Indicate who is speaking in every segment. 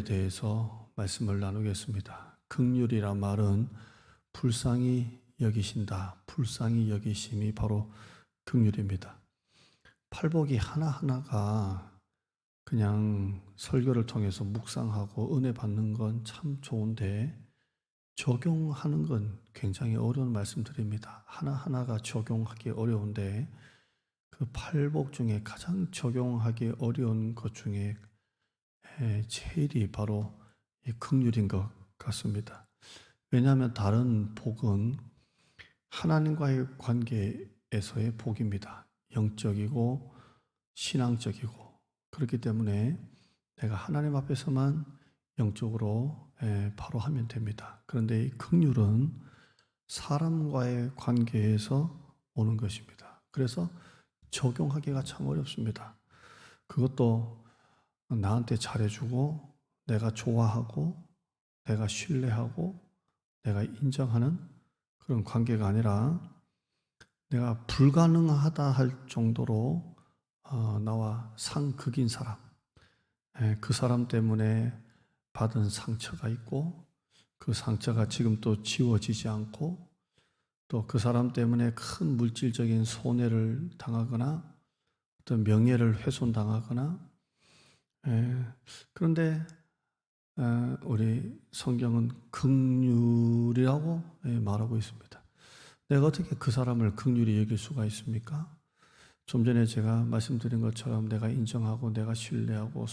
Speaker 1: 긍휼에 대해서 말씀을 나누겠습니다. 긍휼이란 말은 불쌍히 여기신다, 불쌍히 여기심이 바로 긍휼입니다. 팔복이 하나하나가 그냥 설교를 통해서 묵상하고 은혜 받는 건 참 좋은데 적용하는 건 굉장히 어려운 말씀드립니다. 하나하나가 적용하기 어려운데 그 팔복 중에 가장 적용하기 어려운 것 중에 제일이 바로 이 긍휼인 것 같습니다. 왜냐하면 다른 복은 하나님과의 관계에서의 복입니다. 영적이고 신앙적이고 그렇기 때문에 내가 하나님 앞에서만 영적으로 바로 하면 됩니다. 그런데 이 긍휼은 사람과의 관계에서 오는 것입니다. 그래서 적용하기가 참 어렵습니다. 그것도 나한테 잘해주고 내가 좋아하고 내가 신뢰하고 내가 인정하는 그런 관계가 아니라 내가 불가능하다 할 정도로 나와 상극인 사람, 그 사람 때문에 받은 상처가 있고 그 상처가 지금 또 지워지지 않고 또 그 사람 때문에 큰 물질적인 손해를 당하거나 어떤 명예를 훼손당하거나 그런데 우리 성경은 긍휼이라고 말하고 있습니다. 내가 어떻게 그 사람을 긍휼히 여길 수가 있습니까? 좀 전에 제가 말씀드린 것처럼 내가 인정하고 내가 신뢰하고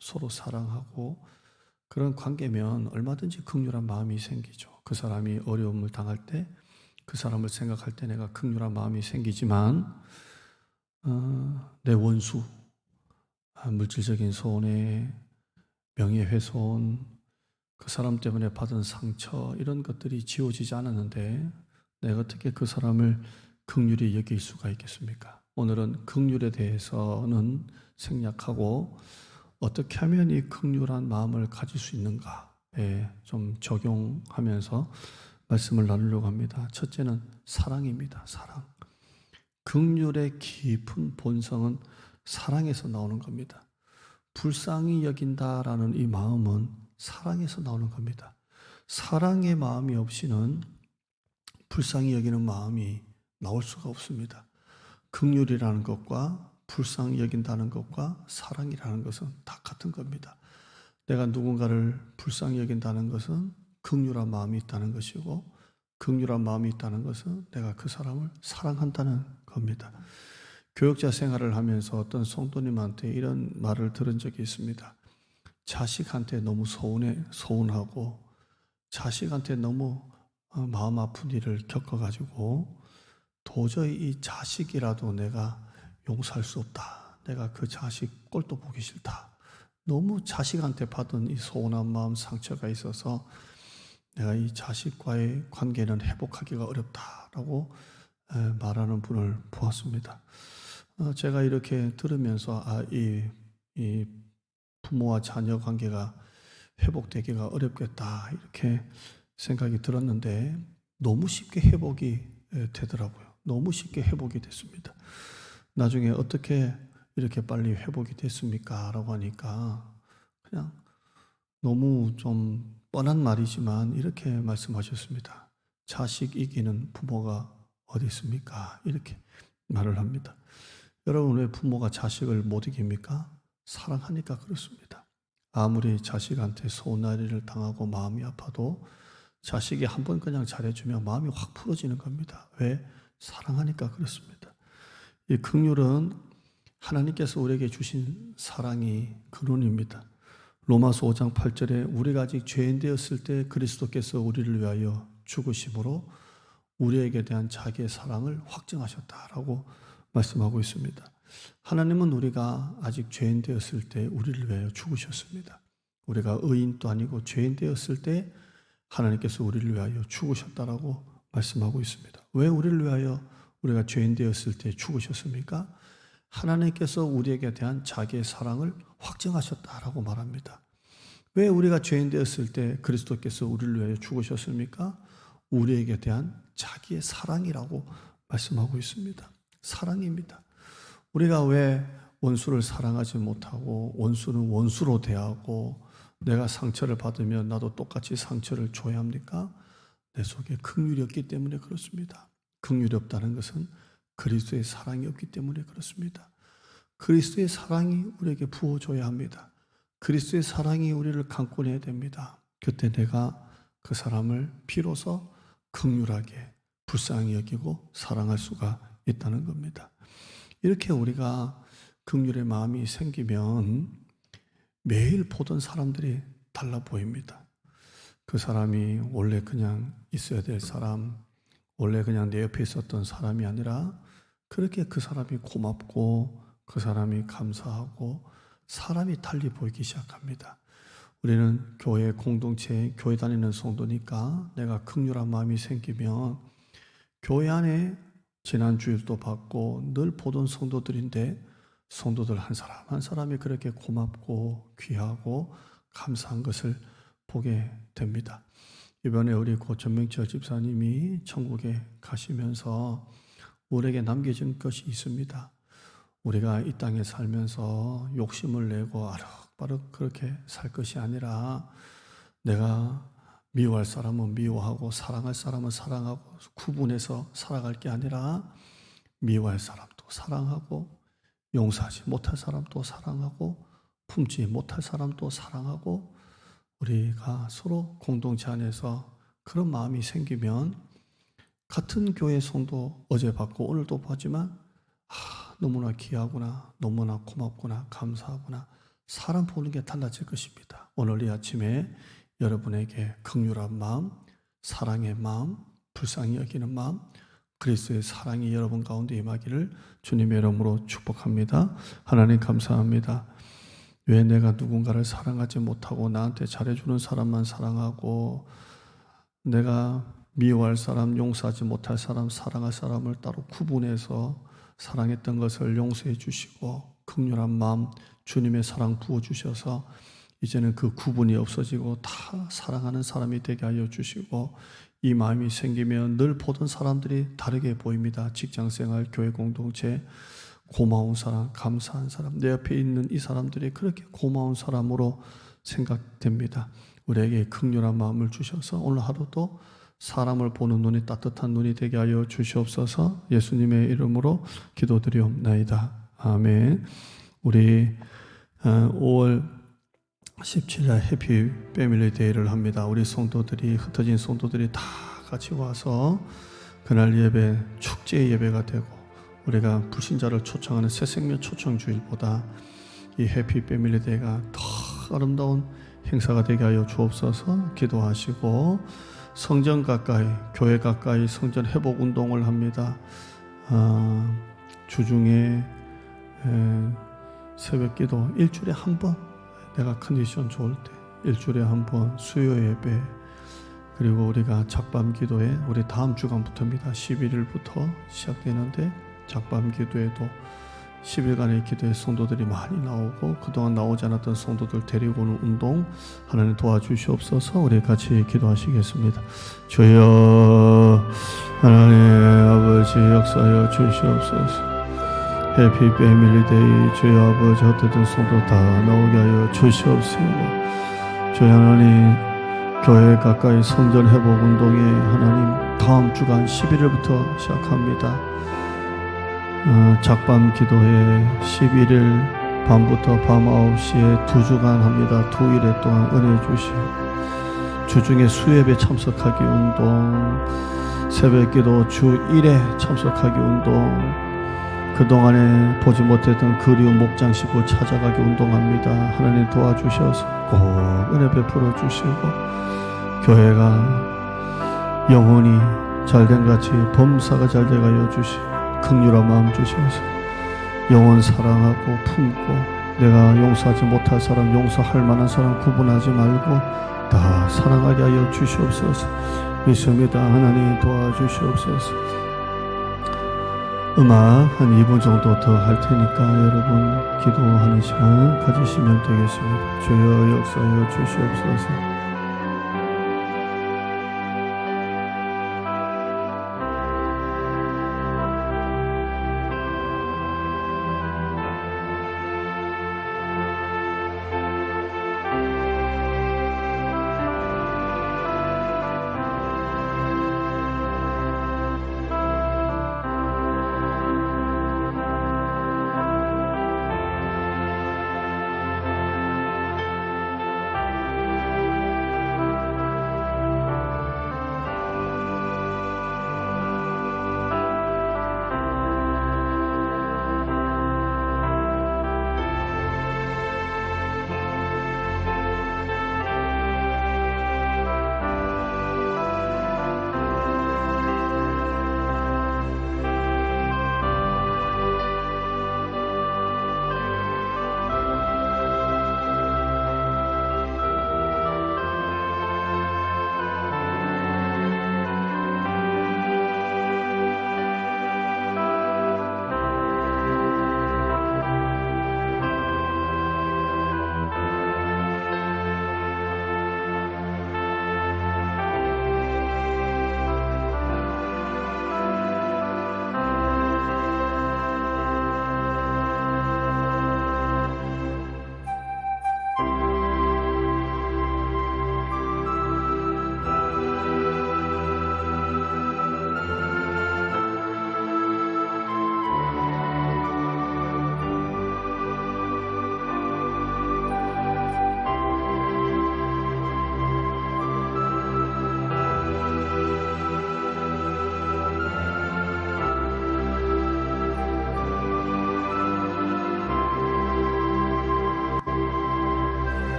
Speaker 1: 서로 사랑하고 그런 관계면 얼마든지 긍휼한 마음이 생기죠. 그 사람이 어려움을 당할 때 그 사람을 생각할 때 내가 긍휼한 마음이 생기지만 내 원수, 물질적인 손해, 명예훼손, 그 사람 때문에 받은 상처 이런 것들이 지워지지 않았는데 내가 어떻게 그 사람을 긍휼히 여길 수가 있겠습니까? 오늘은 긍휼에 대해서는 생략하고 어떻게 하면 이 긍휼한 마음을 가질 수 있는가에 좀 적용하면서 말씀을 나누려고 합니다. 첫째는 사랑입니다. 사랑. 긍휼의 깊은 본성은 사랑에서 나오는 겁니다. 불쌍히 여긴다라는 이 마음은 사랑에서 나오는 겁니다. 사랑의 마음이 없이는 불쌍히 여기는 마음이 나올 수가 없습니다. 긍휼이라는 것과 불쌍히 여긴다는 것과 사랑이라는 것은 다 같은 겁니다. 내가 누군가를 불쌍히 여긴다는 것은 긍휼한 마음이 있다는 것이고 긍휼한 마음이 있다는 것은 내가 그 사람을 사랑한다는 겁니다. 교역자 생활을 하면서 어떤 성도님한테 이런 말을 들은 적이 있습니다. 자식한테 너무 서운하고 자식한테 너무 마음 아픈 일을 겪어가지고 도저히 이 자식이라도 내가 용서할 수 없다. 내가 그 자식 꼴도 보기 싫다. 너무 자식한테 받은 이 서운한 마음 상처가 있어서 내가 이 자식과의 관계는 회복하기가 어렵다라고 말하는 분을 보았습니다. 제가 이렇게 들으면서 이 부모와 자녀 관계가 회복되기가 어렵겠다 이렇게 생각이 들었는데 너무 쉽게 회복이 되더라고요. 너무 쉽게 회복이 됐습니다. 나중에 어떻게 이렇게 빨리 회복이 됐습니까? 라고 하니까 그냥 너무 좀 뻔한 말이지만 이렇게 말씀하셨습니다. 자식 이기는 부모가 어디 있습니까? 이렇게 말을 합니다. 여러분 왜 부모가 자식을 못 이깁니까? 사랑하니까 그렇습니다. 아무리 자식한테 서운한 일을 당하고 마음이 아파도 자식이 한 번 그냥 잘해주면 마음이 확 풀어지는 겁니다. 왜? 사랑하니까 그렇습니다. 이 긍휼은 하나님께서 우리에게 주신 사랑이 근원입니다. 로마서 5장 8절에 우리가 아직 죄인 되었을 때 그리스도께서 우리를 위하여 죽으심으로 우리에게 대한 자기의 사랑을 확증하셨다라고 말씀하고 있습니다. 하나님은 우리가 아직 죄인 되었을 때 우리를 위하여 죽으셨습니다. 우리가 의인도 아니고 죄인 되었을 때 하나님께서 우리를 위하여 죽으셨다라고 말씀하고 있습니다. 왜 우리를 위하여 우리가 죄인 되었을 때 죽으셨습니까? 하나님께서 우리에게 대한 자기의 사랑을 확증하셨다라고 말합니다. 왜 우리가 죄인 되었을 때 그리스도께서 우리를 위하여 죽으셨습니까? 우리에게 대한 자기의 사랑이라고 말씀하고 있습니다. 사랑입니다. 우리가 왜 원수를 사랑하지 못하고 원수는 원수로 대하고 내가 상처를 받으면 나도 똑같이 상처를 줘야 합니까? 내 속에 긍휼이 없기 때문에 그렇습니다. 긍휼이 없다는 것은 그리스도의 사랑이 없기 때문에 그렇습니다. 그리스도의 사랑이 우리에게 부어줘야 합니다. 그리스도의 사랑이 우리를 강권해야 됩니다. 그때 내가 그 사람을 비로소 긍휼하게 불쌍히 여기고 사랑할 수가 있다는 겁니다. 이렇게 우리가 긍휼의 마음이 생기면 매일 보던 사람들이 달라 보입니다. 그 사람이 원래 그냥 있어야 될 사람, 원래 그냥 내 옆에 있었던 사람이 아니라 그렇게 그 사람이 고맙고 그 사람이 감사하고 사람이 달리 보이기 시작합니다. 우리는 교회 공동체, 교회 다니는 성도니까 내가 긍휼한 마음이 생기면 교회 안에 지난 주일도 받고 늘 보던 성도들인데 성도들 한 사람 한 사람이 그렇게 고맙고 귀하고 감사한 것을 보게 됩니다. 이번에 우리 고 전명철 집사님이 천국에 가시면서 우리에게 남겨진 것이 있습니다. 우리가 이 땅에 살면서 욕심을 내고 아륵바륵 그렇게 살 것이 아니라 내가 미워할 사람은 미워하고 사랑할 사람은 사랑하고 구분해서 살아갈 게 아니라 미워할 사람도 사랑하고 용서하지 못할 사람도 사랑하고 품지 못할 사람도 사랑하고 우리가 서로 공동체 안에서 그런 마음이 생기면 같은 교회 성도 어제 봤고 오늘도 봤지만 너무나 귀하구나, 너무나 고맙구나, 감사하구나 사람 보는 게 달라질 것입니다. 오늘 이 아침에 여러분에게 긍휼한 마음, 사랑의 마음, 불쌍히 여기는 마음, 그리스도의 사랑이 여러분 가운데 임하기를 주님의 이름으로 축복합니다. 하나님 감사합니다. 왜 내가 누군가를 사랑하지 못하고 나한테 잘해주는 사람만 사랑하고 내가 미워할 사람, 용서하지 못할 사람, 사랑할 사람을 따로 구분해서 사랑했던 것을 용서해 주시고 긍휼한 마음, 주님의 사랑 부어주셔서 이제는 그 구분이 없어지고 다 사랑하는 사람이 되게 하여 주시고 이 마음이 생기면 늘 보던 사람들이 다르게 보입니다. 직장생활, 교회 공동체, 고마운 사람, 감사한 사람, 내 옆에 있는 이 사람들이 그렇게 고마운 사람으로 생각됩니다. 우리에게 긍휼한 마음을 주셔서 오늘 하루도 사람을 보는 눈이 따뜻한 눈이 되게 하여 주시옵소서. 예수님의 이름으로 기도드리옵나이다. 아멘. 우리 5월 17일 해피 패밀리 데이를 합니다. 우리 성도들이 흩어진 성도들이 다 같이 와서 그날 예배 축제 예배가 되고 우리가 불신자를 초청하는 새생명 초청 주일보다 이 해피 패밀리 데이가 더 아름다운 행사가 되게 하여 주옵소서. 기도하시고 성전 가까이 교회 가까이 성전 회복 운동을 합니다. 주중에 새벽 기도 일주일에 한 번 내가 컨디션 좋을 때 일주일에 한 번 수요 예배 그리고 우리가 작밤 기도회 우리 다음 주간부터입니다. 11일부터 시작되는데 작밤 기도회도 10일간의 기도에 성도들이 많이 나오고 그동안 나오지 않았던 성도들 데리고 오는 운동 하나님 도와주시옵소서. 우리 같이 기도하시겠습니다. 주여 하나님 아버지 역사하여 주시옵소서. 해피 패밀리 데이 주여 아버지 헛되던 성도 다 나오게 하여 주시옵소서. 주여 하나님 교회 가까이 성전 회복 운동에 하나님 다음 주간 11일부터 시작합니다. 작밤 기도회 11일 밤부터 밤 9시에 2주간 합니다. 2일에 동안 은혜 주시고 주중에 수예배 참석하기 운동 새벽 기도 주 1회 참석하기 운동 그동안에 보지 못했던 그리운 목장 식구 찾아가기 운동합니다. 하나님 도와주셔서 꼭 은혜 베풀어 주시고 교회가 영혼이 잘된 같이 범사가 잘되게 하여 주시고 긍휼한 마음 주셔서 영혼 사랑하고 품고 내가 용서하지 못할 사람 용서할 만한 사람 구분하지 말고 다 사랑하게 하여 주시옵소서. 믿습니다. 하나님 도와주시옵소서. 음악 한 2분 정도 더 할 테니까 여러분 기도하는 시간 가지시면 되겠습니다. 주여 역사하여 주시옵소서.